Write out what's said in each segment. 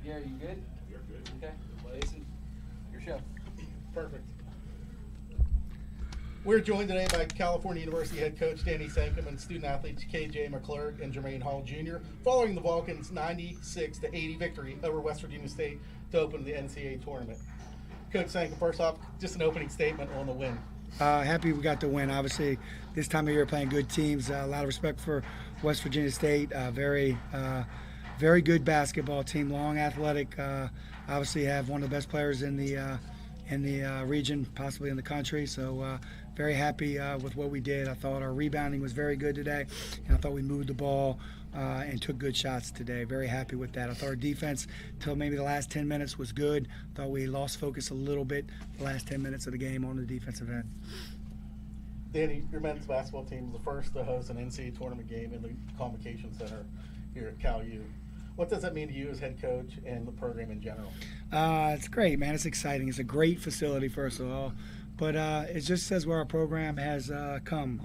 Gary, you good? You're good. Okay. Jason, your show. Perfect. We're joined today by California University head coach Danny Sankum and student athletes KJ McClurg and Jermaine Hall Jr. following the Vulcans' 96-80 victory over West Virginia State to open the Ncaa tournament. Coach Sankum, first off, just an opening statement on the win. Happy we got the win. Obviously, this time of year playing good teams. A lot of respect for West Virginia State. Very good basketball team. Long, athletic. Obviously, have one of the best players in the region, possibly in the country. So very happy with what we did. I thought our rebounding was very good today, and I thought we moved the ball and took good shots today. Very happy with that. I thought our defense, till maybe the last 10 minutes, was good. I thought we lost focus a little bit the last 10 minutes of the game on the defensive end. Danny, your men's basketball team was the first to host an NCAA tournament game in the Convocation Center here at Cal U. What does that mean to you as head coach and the program in general? It's great, man. It's exciting. It's a great facility, first of all. But it just says where our program has come.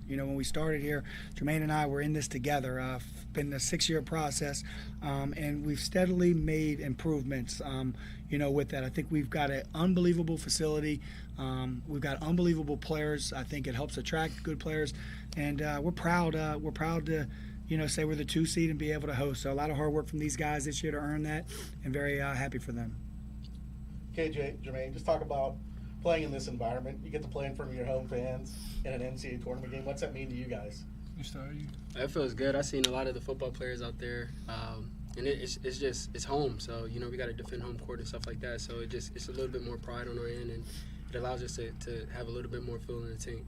When we started here, Jermaine and I were in this together. It's been a 6-year process, and we've steadily made improvements, with that. I think we've got an unbelievable facility. We've got unbelievable players. I think it helps attract good players, and we're proud. We're proud to say we're the 2 seed and be able to host. So a lot of hard work from these guys this year to earn that, and very happy for them. KJ, Jermaine, just talk about playing in this environment. You get to play in front of your home fans in an NCAA tournament game. What's that mean to you guys? It feels good. I've seen a lot of the football players out there, and it's home. So we got to defend home court and stuff like that. So it's a little bit more pride on our end, and it allows us to have a little bit more feel in the team.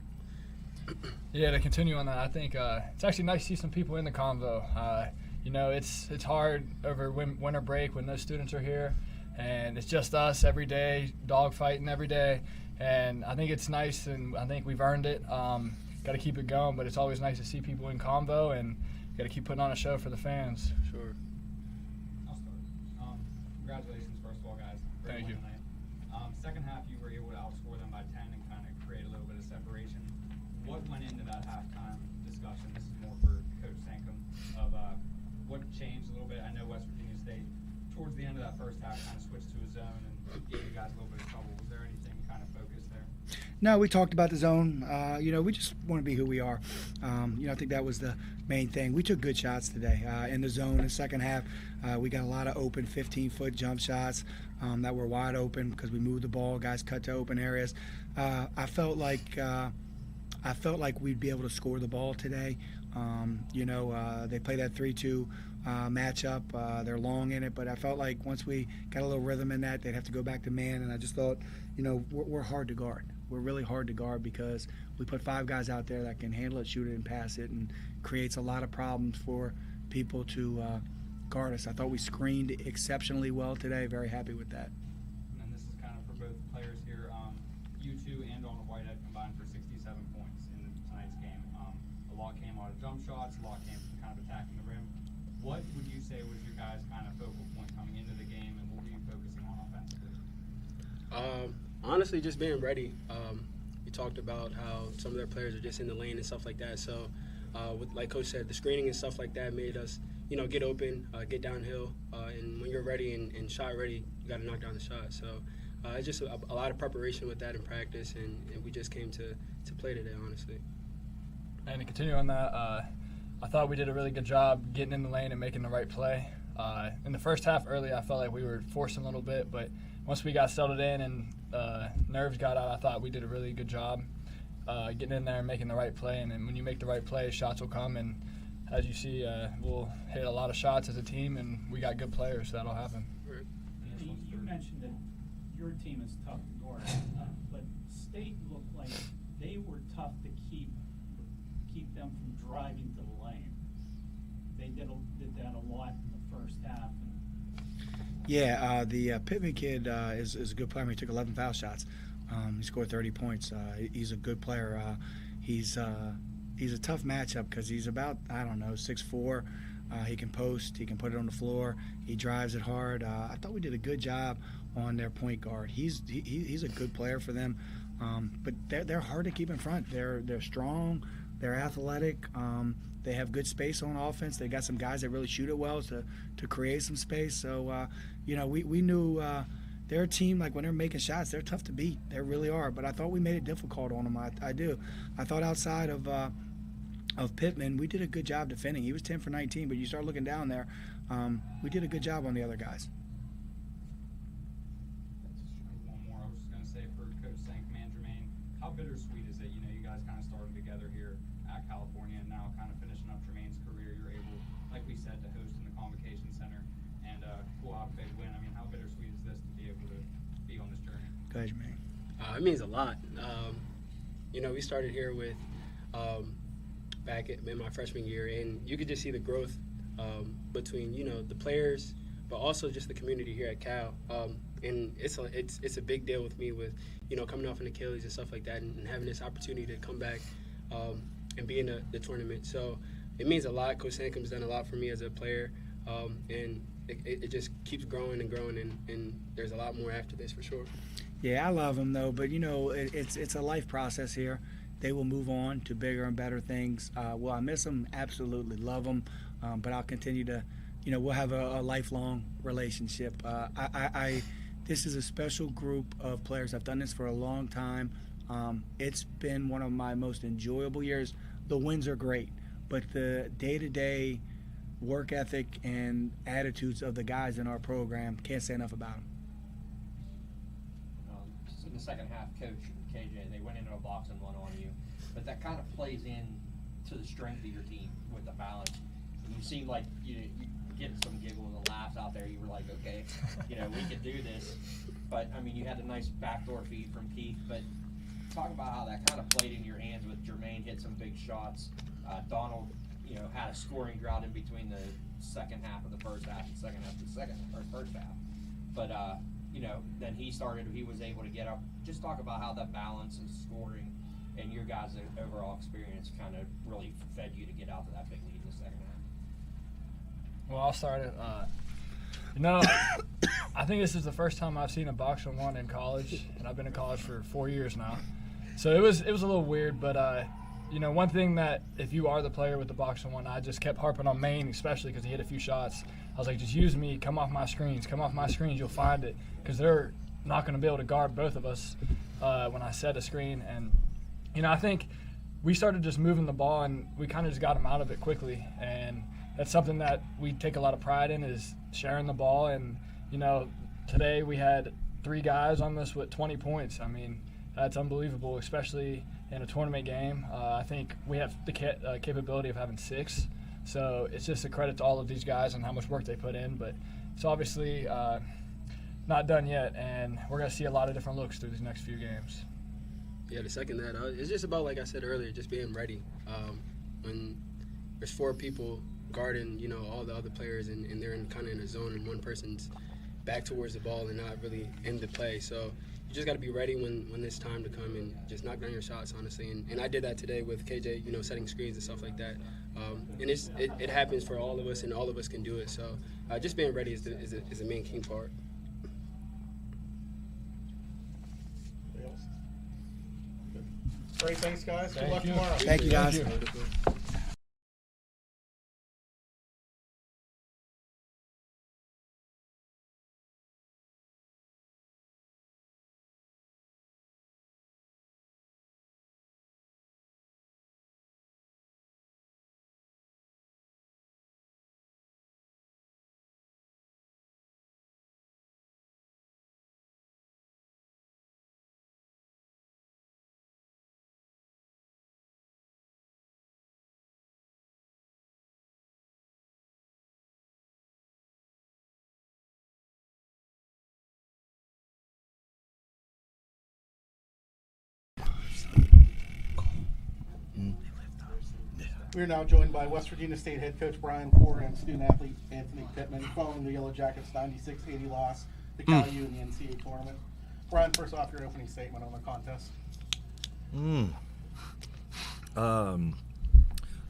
Yeah, to continue on that, I think it's actually nice to see some people in the convo. It's hard over winter break when no students are here, and it's just us every day, dog fighting every day. And I think it's nice, and I think we've earned it. Got to keep it going, but it's always nice to see people in convo, and got to keep putting on a show for the fans. Sure. I'll start. Congratulations, first of all, guys. Thank you. Second half, you were able to outscore them by 10 and kind of create a little bit of separation. What went into that halftime discussion? This is more for Coach Sankum, of what changed a little bit. I know West Virginia State, towards the end of that first half, kind of switched to a zone and gave you guys a little bit of trouble. Was there anything kind of focused there? No, we talked about the zone. We just want to be who we are. I think that was the main thing. We took good shots today in the zone in the second half. We got a lot of open 15-foot jump shots that were wide open because we moved the ball. Guys cut to open areas. I felt like we'd be able to score the ball today. They play that 3-2 matchup. They're long in it, but I felt like once we got a little rhythm in that, they'd have to go back to man. And I just thought, we're hard to guard. We're really hard to guard because we put 5 guys out there that can handle it, shoot it, and pass it, and creates a lot of problems for people to guard us. I thought we screened exceptionally well today. Very happy with that. And then this is kind of for both players here. You two and Donald Whitehead combined for 67 points in tonight's game. A lot came out of jump shots. A lot came from kind of attacking the rim. What would you say was your guys' kind of focal point coming into the game, and what were you focusing on offensively? Honestly, just being ready. We talked about how some of their players are just in the lane and stuff like that. So, like Coach said, the screening and stuff like that made us, get open, get downhill. And when you're ready and shot ready, you got to knock down the shot. So, it's just a lot of preparation with that in practice, and we just came to play today, honestly. And to continue on that, I thought we did a really good job getting in the lane and making the right play. In the first half early, I felt like we were forcing a little bit, but once we got settled in and nerves got out, I thought we did a really good job getting in there and making the right play. And then when you make the right play, shots will come. And as you see, we'll hit a lot of shots as a team, and we got good players, so that'll happen. You mentioned that your team is tough to guard, but State looked like they were tough to keep them from driving to the lane. They did that a lot in the first half. Yeah, the Pittman kid is a good player. He took 11 foul shots. He scored 30 points. He's a good player. He's a tough matchup because he's about 6'4". He can post. He can put it on the floor. He drives it hard. I thought we did a good job on their point guard. He's a good player for them, but they're hard to keep in front. They're strong. They're athletic. They have good space on offense. They got some guys that really shoot it well to create some space. So, we knew they're a team, like when they're making shots, they're tough to beat. They really are. But I thought we made it difficult on them. I do. I thought outside of Pittman, we did a good job defending. He was 10 for 19, but you start looking down there, we did a good job on the other guys. One more. I was just going to say for Coach Sankum and Jermaine, how bittersweet is it? You guys kind of started together here at California, and now kind of finishing up Jermaine's career. You're able, like we said, to host in the Convocation Center and pull out a big win. I mean, how bittersweet is this to be able to be on this journey? Go ahead, Jermaine. It means a lot. We started here with back in my freshman year, and you could just see the growth between the players, but also just the community here at Cal. And it's a big deal with me with coming off an Achilles and stuff like that, and having this opportunity to come back and be in the tournament. So it means a lot. Coach Sankum's done a lot for me as a player, and it just keeps growing and growing, and there's a lot more after this for sure. Yeah, I love them though, but it's a life process here. They will move on to bigger and better things. Will I miss them? Absolutely, love them, but I'll continue to, we'll have a lifelong relationship. This is a special group of players. I've done this for a long time. It's been one of my most enjoyable years. The wins are great, but the day-to-day work ethic and attitudes of the guys in our program, can't say enough about them. In the second half, Coach KJ, they went into a box and won on you, but that kind of plays in to the strength of your team with the balance. And you seem like you getting some giggles and laughs out there. You were like, okay, we can do this. But I mean, you had a nice backdoor feed from Keith. But talk about how that kind of played in your hands with Jermaine hit some big shots. Donald, had a scoring drought in between the second half of the first half and second half of the first half. But then he was able to get up. Just talk about how that balance of scoring and your guys' overall experience kind of really fed you to get out to that big lead in the second half. Well, I'll start it. I think this is the first time I've seen a box and one in college, and I've been in college for 4 years now. So it was a little weird, but one thing that if you are the player with the box and one, I just kept harping on Maine, especially because he hit a few shots. I was like, just use me, come off my screens, you'll find it, because they're not going to be able to guard both of us when I set a screen. And I think we started just moving the ball, and we kind of just got them out of it quickly. And that's something that we take a lot of pride in, is sharing the ball. And today we had 3 guys on this with 20 points. I mean, that's unbelievable, especially in a tournament game. I think we have the capability of having 6. So it's just a credit to all of these guys and how much work they put in. But it's obviously not done yet, and we're going to see a lot of different looks through these next few games. Yeah, to second that, it's just about, like I said earlier, just being ready. When there's 4 people guarding, all the other players, and they're kind of in a zone, and one person's back towards the ball and not really in the play. So you just got to be ready when it's time to come and just knock down your shots, honestly. And I did that today with KJ, setting screens and stuff like that. And it happens for all of us, and all of us can do it. So just being ready is the main key part. Great, thanks guys. Good Thank luck you. tomorrow. Thank you, guys. Thank you. We are now joined by West Virginia State head coach Brian Core and student athlete Anthony Pittman following the Yellow Jackets' 96-80 loss to Cal U in the NCAA tournament. Brian, first off, your opening statement on the contest.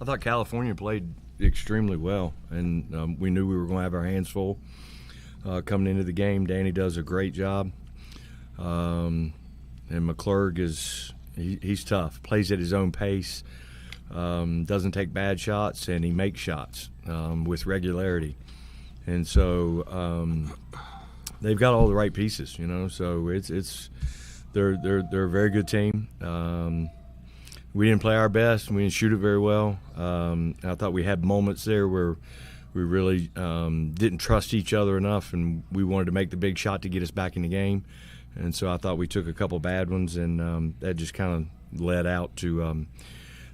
I thought California played extremely well, and we knew we were going to have our hands full coming into the game. Danny does a great job, and McClurg he's tough, plays at his own pace. doesn't take bad shots, and he makes shots with regularity. And so they've got all the right pieces, you know. So they're a very good team. We didn't play our best, and we didn't shoot it very well. I thought we had moments there where we really didn't trust each other enough, and we wanted to make the big shot to get us back in the game. And so I thought we took a couple bad ones, and that just kind of led out to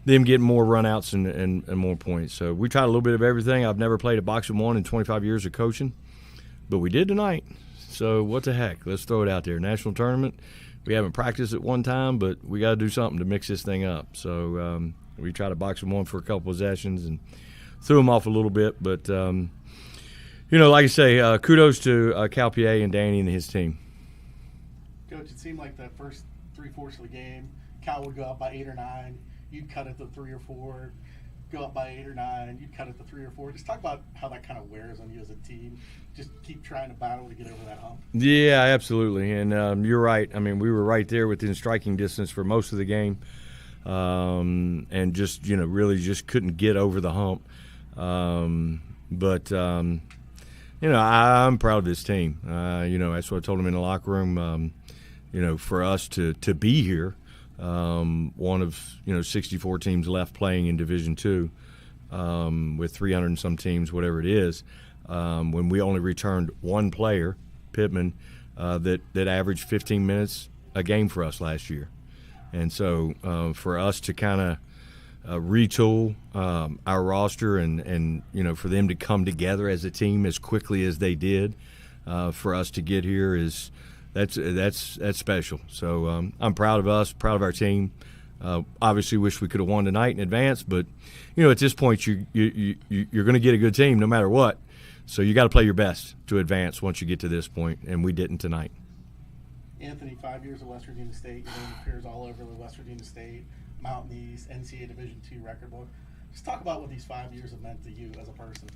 them getting more runouts and more points. So we tried a little bit of everything. I've never played a box and one in 25 years of coaching, but we did tonight. So what the heck? Let's throw it out there. National tournament. We haven't practiced at one time, but we got to do something to mix this thing up. So we tried to box and one for a couple possessions and threw them off a little bit. But, you know, like I say, kudos to Cal PA and Danny and his team. Coach, it seemed like the first 3/4 of the game, Cal would go up by 8 or 9. You'd cut it to 3 or 4. Go up by 8 or 9. You'd cut it to 3 or 4. Just talk about how that kind of wears on you as a team. Just keep trying to battle to get over that hump. Yeah, absolutely. And you're right. I mean, we were right there within striking distance for most of the game, and just, you know, really just couldn't get over the hump. But you know, I'm proud of this team. You know, that's what I told them in the locker room. You know, for us to be here, one of, you know, 64 teams left playing in Division II, with 300 and some teams, whatever it is, when we only returned one player, Pittman, that averaged 15 minutes a game for us last year. And so for us to kind of retool our roster and, you know, for them to come together as a team as quickly as they did, for us to get here is – that's special. So I'm proud of us, proud of our team. Obviously, wish we could have won tonight in advance, but you know, at this point, you're going to get a good team no matter what. So you got to play your best to advance once you get to this point, and we didn't tonight. Anthony, 5 years at West Virginia State. Your name appears all over the West Virginia State, Mountain East, Ncaa Division II record book. Just talk about what these 5 years have meant to you as a person.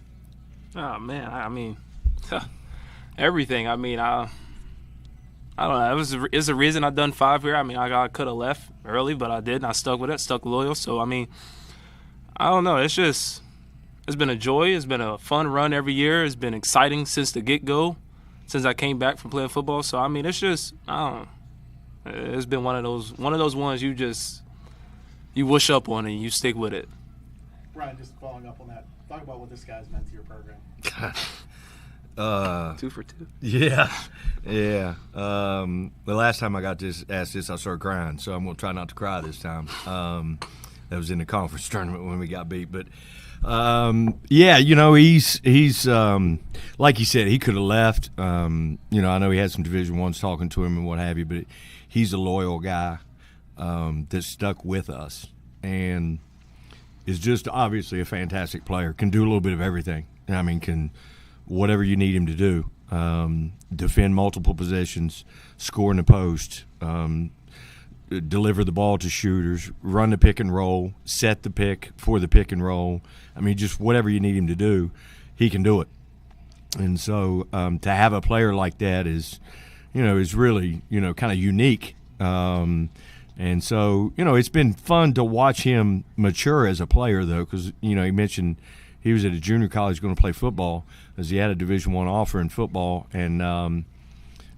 Oh man, I mean, everything. I mean, I don't know. It's a reason I done 5 here. I mean, I could have left early, but I didn't. I stuck with it, stuck loyal. So, I mean, I don't know. It's been a joy. It's been a fun run every year. It's been exciting since the get-go, since I came back from playing football. So, I mean, it's just, I don't know. It's been one of those ones you wish up on and you stick with it. Brian, just following up on that, talk about what this guy's meant to your program. 2 for 2. Yeah. The last time I got asked this, I started crying, so I'm going to try not to cry this time. That was in the conference tournament when we got beat. But, yeah, you know, he's like he said, he could have left. You know, I know he had some Division I's talking to him and what have you, but he's a loyal guy that stuck with us and is just obviously a fantastic player, can do a little bit of everything. I mean, can – whatever you need him to do, defend multiple positions, score in the post, deliver the ball to shooters, run the pick and roll, set the pick for the pick and roll. I mean, just whatever you need him to do, he can do it. And so to have a player like that is really, you know, kind of unique. And so, you know, it's been fun to watch him mature as a player, though, because, you know, he mentioned he was at a junior college going to play football, as he had a Division I offer in football, and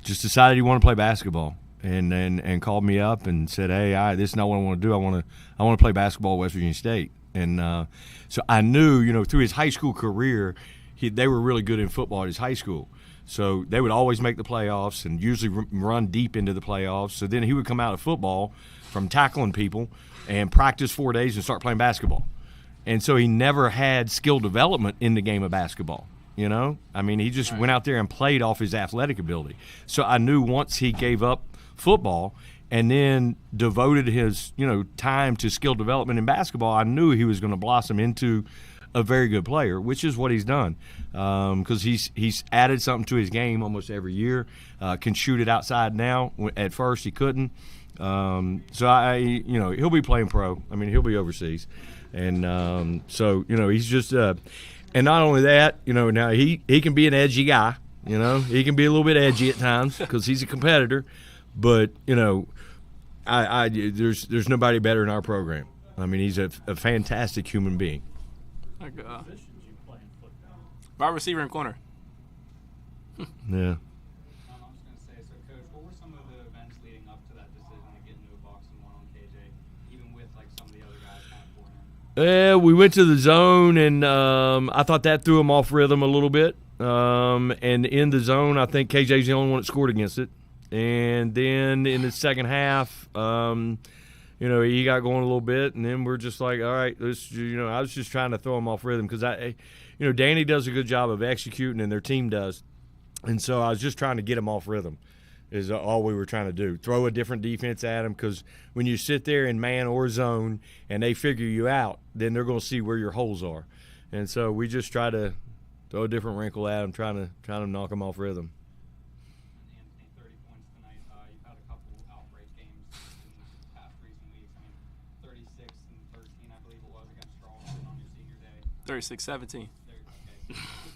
just decided he wanted to play basketball, and called me up and said, "Hey, this is not what I want to do. I want to play basketball at West Virginia State." And so I knew, you know, through his high school career, they were really good in football at his high school. So they would always make the playoffs and usually run deep into the playoffs. So then he would come out of football from tackling people and practice 4 days and start playing basketball. And so he never had skill development in the game of basketball, you know? I mean, he just went out there and played off his athletic ability. So I knew once he gave up football and then devoted his, you know, time to skill development in basketball, I knew he was going to blossom into a very good player, which is what he's done, because he's added something to his game almost every year. Can shoot it outside now. At first he couldn't. So you know, he'll be playing pro. I mean, he'll be overseas, and so, you know, he's just and not only that, you know, now he can be an edgy guy. You know, he can be a little bit edgy at times because he's a competitor, but, you know, there's nobody better in our program. I mean, he's a fantastic human being. Like, Positions you play in football. wide receiver and corner. Yeah. I was going to say, so Coach, what were some of the events leading up to that decision to get into a box and one on KJ, even with like some of the other guys kind of pouring in? We went to the zone, and I thought that threw him off rhythm a little bit. And in the zone, I think KJ's the only one that scored against it. And then in the second half, he got going a little bit, and then we're just like, all right, I was just trying to throw him off rhythm because Danny does a good job of executing, and their team does. And so I was just trying to get him off rhythm is all we were trying to do. Throw a different defense at him because when you sit there in man or zone and they figure you out, then they're going to see where your holes are. And so we just try to throw a different wrinkle at him, trying to knock him off rhythm. Anthony, 30 points tonight. You've had a couple outbreak games in the past recent weeks. I mean, 36 and 13, I believe it was, against Charleston on your senior day. 36-17.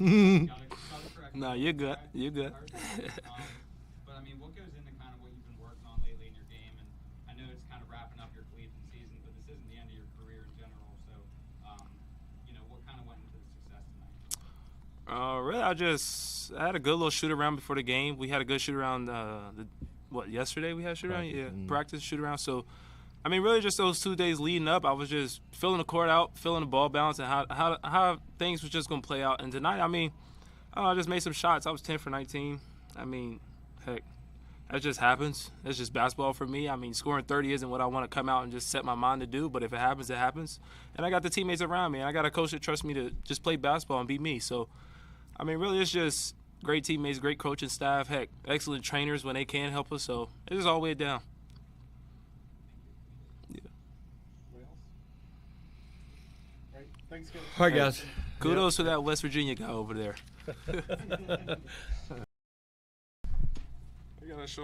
Okay. Gotta correct No, me. you're good. Alright. You're good. But I mean, what goes into kind of what you've been working on lately in your game? And I know it's kind of wrapping up your collegiate season, but this isn't the end of your career in general. So, what kind of went into the success tonight? Really, I had a good little shoot around before the game. We had a good shoot around. Yesterday we had a shoot around? Yeah, practice shoot around. So, I mean, really just those 2 days leading up, I was just filling the court out, feeling the ball balance, and how things was just going to play out. And tonight, I mean, I just made some shots. I was 10 for 19. I mean, heck, that just happens. That's just basketball for me. I mean, scoring 30 isn't what I want to come out and just set my mind to do, but if it happens, it happens. And I got the teammates around me, and I got a coach that trusts me to just play basketball and be me. So, I mean, really, it's just great teammates, great coaching staff, heck, excellent trainers when they can help us. So it's just all the way down. Yeah. Right. Thanks, Coach. All right, guys. Kudos to that West Virginia guy over there. We gotta show